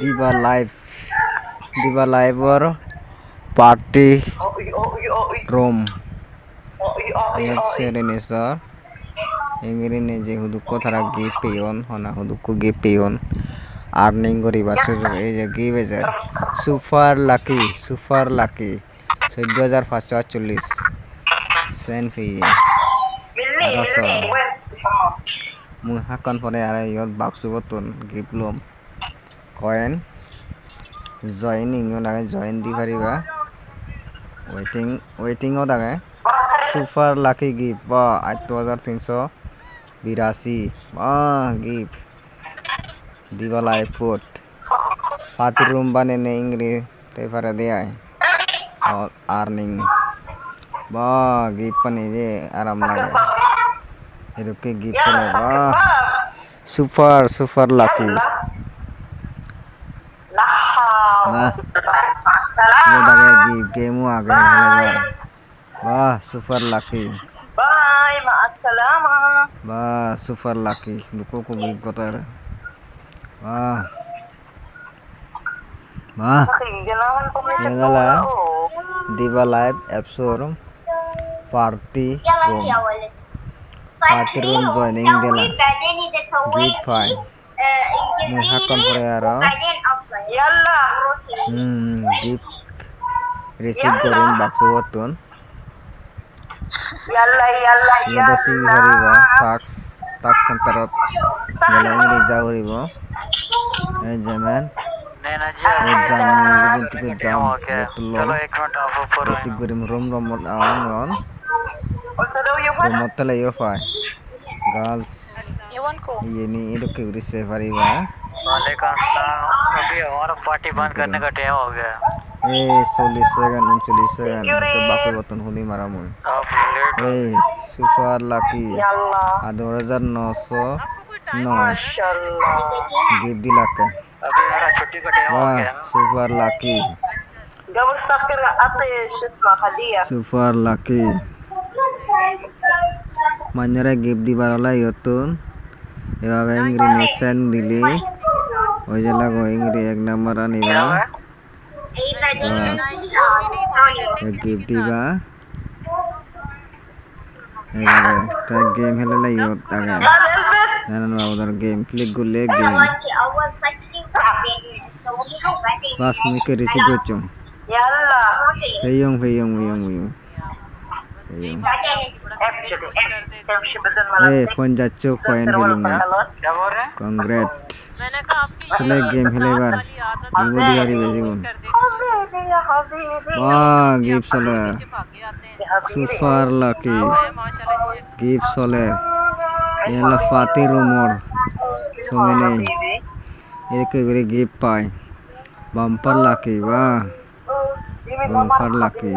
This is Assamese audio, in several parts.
Diva live or party room. Ayat serenis sir. Ingri neje hudukko thara give peon hona hudukko give peon. Earning করিবার সুযোগ এই যে give এজের super lucky 14548 সেন ফি আরো মুই হাকন পরে আর ইয়ত বাক্সু বতন give লম কয়েন জয়েনিং ওনাকে জয়েন দি পারিবা ওয়েটিং ও দাগে সুপার লাকি গিফট বা 8382 বা গিফট দিবা লাইভ ফুড পার্টি রুম বানানে ইংরি তাই পারে দেয় আর্নিং বা গিফট পানি যে আরাম লাগে এরকম গিফট চলে বা সুপার লাকি Nah, ini dari game agak lebar. Wah, super lucky. Bye, ma'assalama. Wah, super lucky. Luko ko big kotor. Wah. Wah. Yang ala Diva Live App Store Party Room joining dela. Give fine. Muha konfrero. Gift receive করেন বাক্স বর্তন yalla বসি হারিব টাক্স সেন্টারত গেলে ইংরেজি যা হরিব এই যেমন এক্সাম এজেন্ট থেকে জাম চলো রিসিভ করি রুম মতলে ইও পায় গার্লস ini itu के रिसीव हरिबा वालेकुम अस्सलाम अभी हमारा पार्टी बंद करने का टाइम हो गया 40 সেকেন্ড 39 সেকেন্ড তো বাকি বতন হলি মারামু आप लेट हो সুপার লাকি 12909 माशाल्लाह गिफ्ट दिलाके अभी हमारा छुट्टी का टाइम हो गया सुपर लाकी قبل سكر اعطي شو اسمه هديه সুপার লাকি মানরে গিফট দিবারলা ইয়তুন এভাবে ইংরি নেশন দিলি ওই যে লাগো ইংরি এক নাম্বার আনিবা গিফট দিবা এভাবে তাই গেম খেলে ইয়ত আগে না ওদের গেম ক্লিক করলে গেম বাস মুকে রিসিভ করছো يلا ফেয়ং امشي بدل ما ফোন যাচ্ছ কয়েন দিলুঙ্গা क्या बोल रहे हैं কংগ্রেট मैंने कहा आपकी খেলে গেম খেলেবার ইবুদি গাড়ি বেজিগুন حبيبي يا حبيبي বাহ গিফট চলে पीछे भागे आते हैं সুপার লাকি माशाल्लाह ये গিফট চলে এলা ফাতি রুমর সুমেনে এক করে গিফট পায় বাম্পার লাকি বাহ বাম্পার লাকি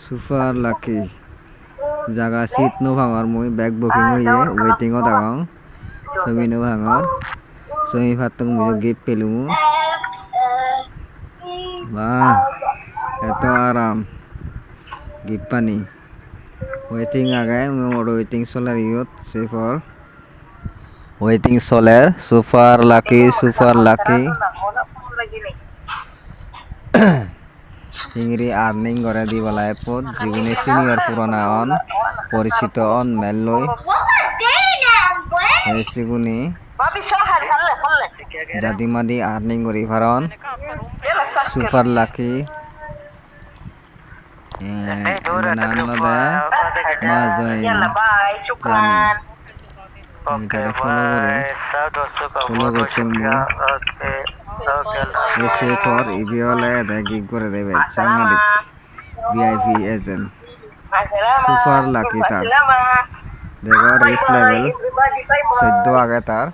সুপার লাকি জাগা সিট নো ভাঙার মই ব্যাগ বুকিং হইয়ে ওয়েটিং ও দাগাং সবই নো ভাঙার সবই ফাতং মুজো গিফট পেলু বাহ এত আরাম গিফট পানি ওয়েটিং আগায় মোর ওয়েটিং সোলার ইয়ত সেফর ওয়েটিং সোলার সুপার লাকি ইংরি আর্নিং করে দিবলা এপত জীবনে সিনিয়র পুরানা অন পরিচিত অন মেললৈ এসিগুনি ما بيشهر هلا জাদিমাদি আর্নিং করি ফারন সুপার লাকি नहीं दूर है নাম तकरीबन দে মা आधा জয় يلا باي شكرا ओके इधर follow बाय करो। सब दोस्तों का follow बहुत बहुत करते हैं शुक्रिया ओके ओके अल्लाह এসে ফর ইবিওলে দেখি করে দেবে সাংঘাতিক ভিআইপি এজেন্ট مع السلامة সুপার লাকি مع তার السلامة দেখো রিস লেভেল everybody bye bye 14 আগে তার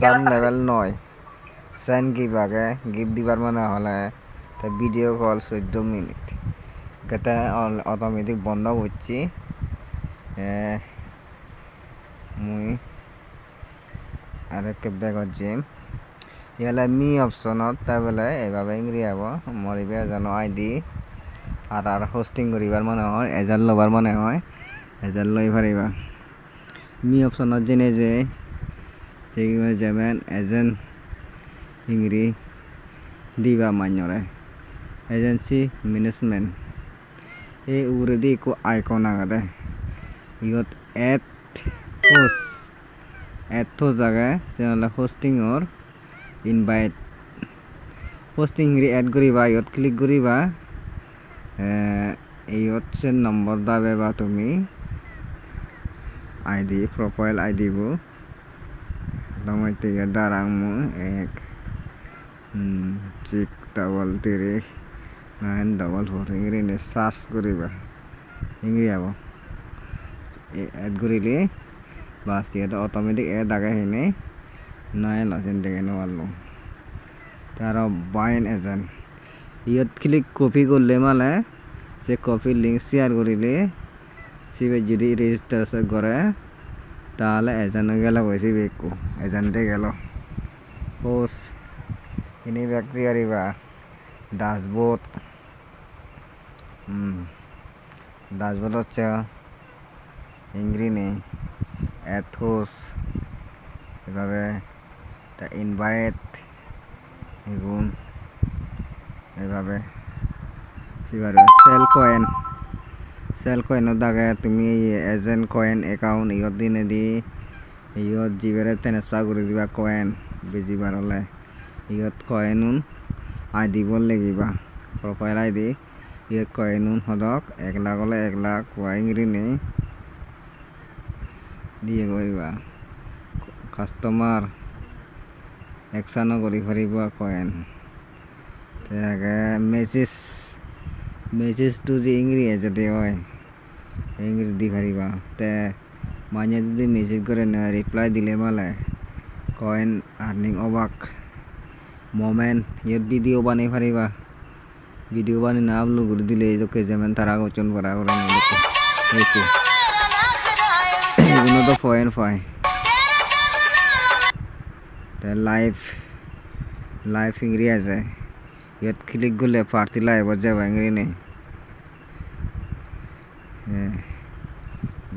চার লেভেল 9 সেন গিভ আগে গিফট দিবার মানে হলে তো ভিডিও কল 14 মিনিট গেটা অটোমেটিক বন্ধ হচ্ছে মুই আরেকটা ব্যাগত জিম ইয়ালে মি অপশনত তাই বলে এইভাবে ইংরি হব মরিবে জানো আইডি আর হোস্টিং করিবার মনে হয় এজার লবার মনে হয় এজার লই পারিবা মি অপশনত জেনে যে যেমন এজেন্ট ইংৰি দিবা মান্যৰে এজেঞ্চি মেনেজমেণ্ট এই উৰেদি একো আইকন আগতে ইহঁত এড জাগা তেনেহ'লে হোষ্টিঙৰ ইনভাইট হোষ্টিং এড কৰিবা ইহঁত ক্লিক কৰিবা ইহঁত যে নম্বৰ দাবেবা তুমি আইডি প্ৰফাইল আইডিবোৰ মই তিga darangmu 1-6-3-9-4 ইংৰি সাৰ্চ কৰিবা ইংৰি আব এড করিলে বাস এটা অটোমেটিক এড আগে হেনে নাই লাজেন দেখে নেওয়ালো তার বাইন এজেন্ট ইয়ত ক্লিক কপি করলে মানে সে কপি লিঙ্ক শেয়ার করিলে সিবে যদি রেজিস্ট্রেশন করে তাহলে এজেন্ট গেল হয়েছে বেকু এজেন্টে গেল পোস্ট ইনি ব্যক্তি আরিবা ড্যাশবোর্ড ড্যাশবোর্ড হচ্ছে ইংরি নেই এথোস এভাবে ইনভাইট এগুন এভাবে সেল কয়েনৰ দাগে তুমি এজেন্ট কয়েন একাউন্ট ইয়ত দিনে দি ইয়ত যিবাৰে ট্ৰেন্সফাৰ কৰি দিবা কয়েন বেজিবাৰ হ'লে ইয়ত কয়েনুন আই দিব লাগিবা প্ৰফাইল আই দি ইয়ত কয়েনুন সদক 1 লাখ হ'লে 1 লাখ ইংৰি নেই দিয়ে কৰিবা কাষ্টমাৰ একশানো কৰি পাৰিব কয়েন তাকে মেসেজটো যে ইংৰি যদি হয় ইংৰি দি পাৰিবা তে মানে যদি মেসেজ কৰে না ৰিপ্লাই দিলে মানে কয়েন আৰ্নিং অবাক মোমেন্ট ইয়ত ভিডিও বানাই পাৰিবা ভিডিও বানাই না আপলোড করে দিলে এদেরকে যেমন তারা ওজন করা করে হয়েছে এগুলো তো পয়েন্ট পায় লাইভ ইংরি আছে ইয়ত ক্লিক করলে পার্টি লাইভত যাব ইংরি নেই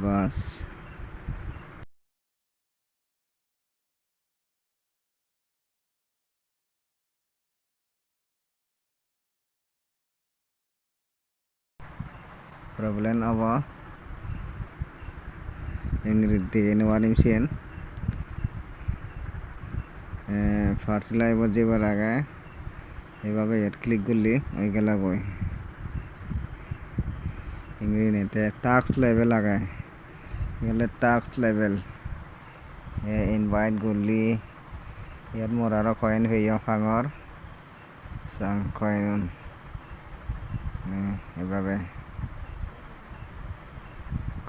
বাস problem apa ingredient warim sien fertilizer jebar aga এভাবে এড ক্লিক করলে ওই গেলা বই ইংরেজিতে টাস্ক লেভেল আগায় গেলে টাস্ক লেভেল ইনভাইট করলি ইয়াত মোর আরো কয়েন হইয়া ফাঙর সাং কয়েন এভাবে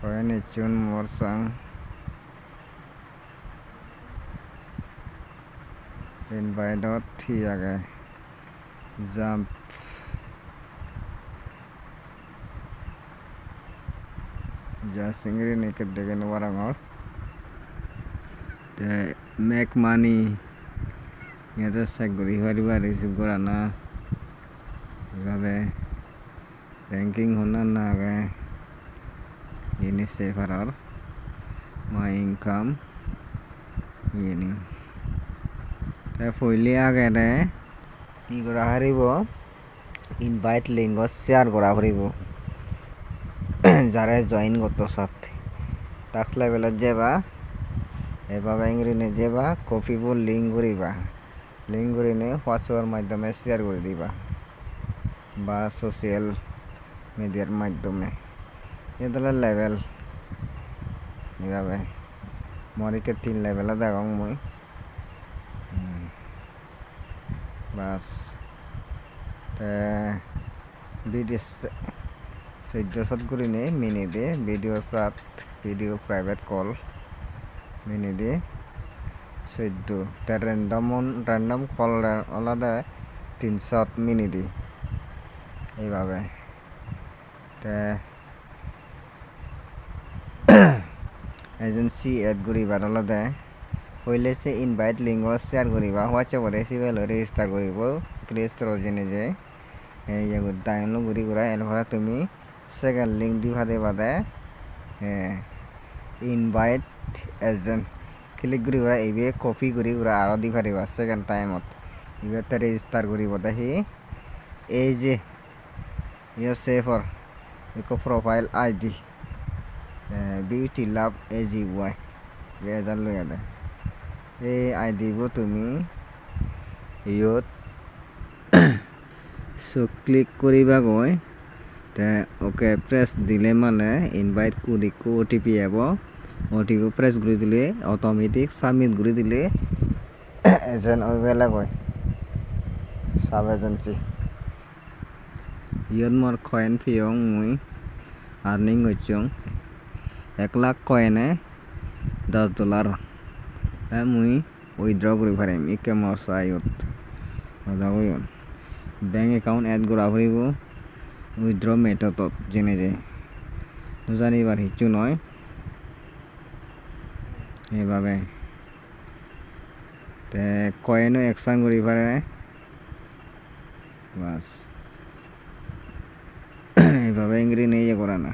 কয়েন চুন মোর সাং ইনভাইটত থি আগায় জাম্প যা সিংরি নেকে দেখে নেওয়ার আমার মেক মানি ইয়াতে চেক করি পারিবা রিসিভ করা না এভাবে র্যাঙ্কিং হনার না আগে ইনি সেফারার মাই ইনকাম ইনি ফইলে আগে দে কি করা হারিব ইনভাইট লিঙ্ক শেয়ার করা হারিব যারা জয়েন করতো সাথে টাস্ক লেভেলত যাবা এভাবে ইংরেজিতে যাবা কপিবোৰ লিঙ্ক করিবা লিঙ্ক করে হোয়াটসঅ্যাপের মাধ্যমে শেয়ার করে দিবা বা সোশ্যাল মিডিয়ার মাধ্যমে এগুলো লেভেল এভাবে মরিকে 3 লেভেলে দেখাও মই বাস ভিডিও 14 করে নে মিনিটে ভিডিও সাত ভিডিও প্রাইভেট কল মিনিটে 14 র্যান্ডম কল আলাদা 300 মিনিটে এইভাবে এজেন্সি এড করিবার আলাদা হইলে সে ইনভাইট লিঙ্ক শেয়ার করিবা হোয়াটসঅ্যাপে সিবেল রেজিস্টার করিব প্লে স্টোর জেনে যে এই ডাউনলোড করি করা এরপরে তুমি সেকেন্ড লিঙ্ক দিবা দেবাদে ইনভাইট এজেন্ট ক্লিক করি করা এইবে কপি করি করা আরো দি পারিবা সেকেন্ড টাইমত ইয়াতে ৰেজিষ্টাৰ কৰিব সি এই যে ইয়াৰ চেফৰ একো প্ৰফাইল আই ডি বিউটি লাভ AGY 2000 লৈ আনে এই আই ডিবোৰ তুমি ইয়াত সো ক্লিক কৰিবা গৈ তে ওকে প্ৰেছ দিলে মানে ইনভাইট কৰি OTP আহিব OTP প্ৰেছ কৰি দিলে অটোমেটিক সাবমিট কৰি দিলে এজেন্ট হৈ গ'লে গৈ সাব এজেন্সি ইয়াত মোৰ কয়েন ফিয়ং মই আৰ্নিং হৈছোঁ 1 লাখ কয়েনে $10 মই উইথড্ৰ কৰি পাৰিম ইকে মোৰ চাইত যাবই বেংক একাউন্ট এড কৰা কৰিব উইথড্ৰ মেথডত যেনে যে জানিবাৰ হিচু নয় এইভাবে তে কয়েনো একশন কৰি পাৰে বাস এইভাবে ইংৰি নেই কৰা না